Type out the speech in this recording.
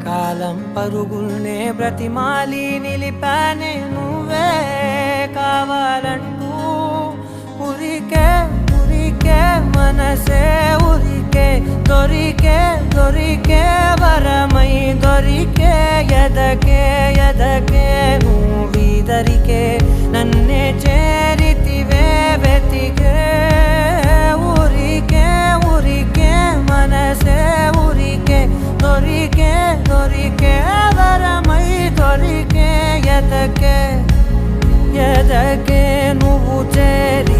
కాలం పరుగుల్నే బ్రతిమాలి నిలిపానే నువ్వే కావాలంటూ ఉరికే ఉరికే మనసే ఉరికే దొరికే దొరికే వరమై దొరికే ఎదకే ఎదకే నువ్వీదరికే నన్నే చేరితివే వెతికే ఊరికే ఊరికే మనసే ఊరికే దొరికే దొరికే వరమై దొరికే ఎదకే ఎదకే నువ్వు చేరి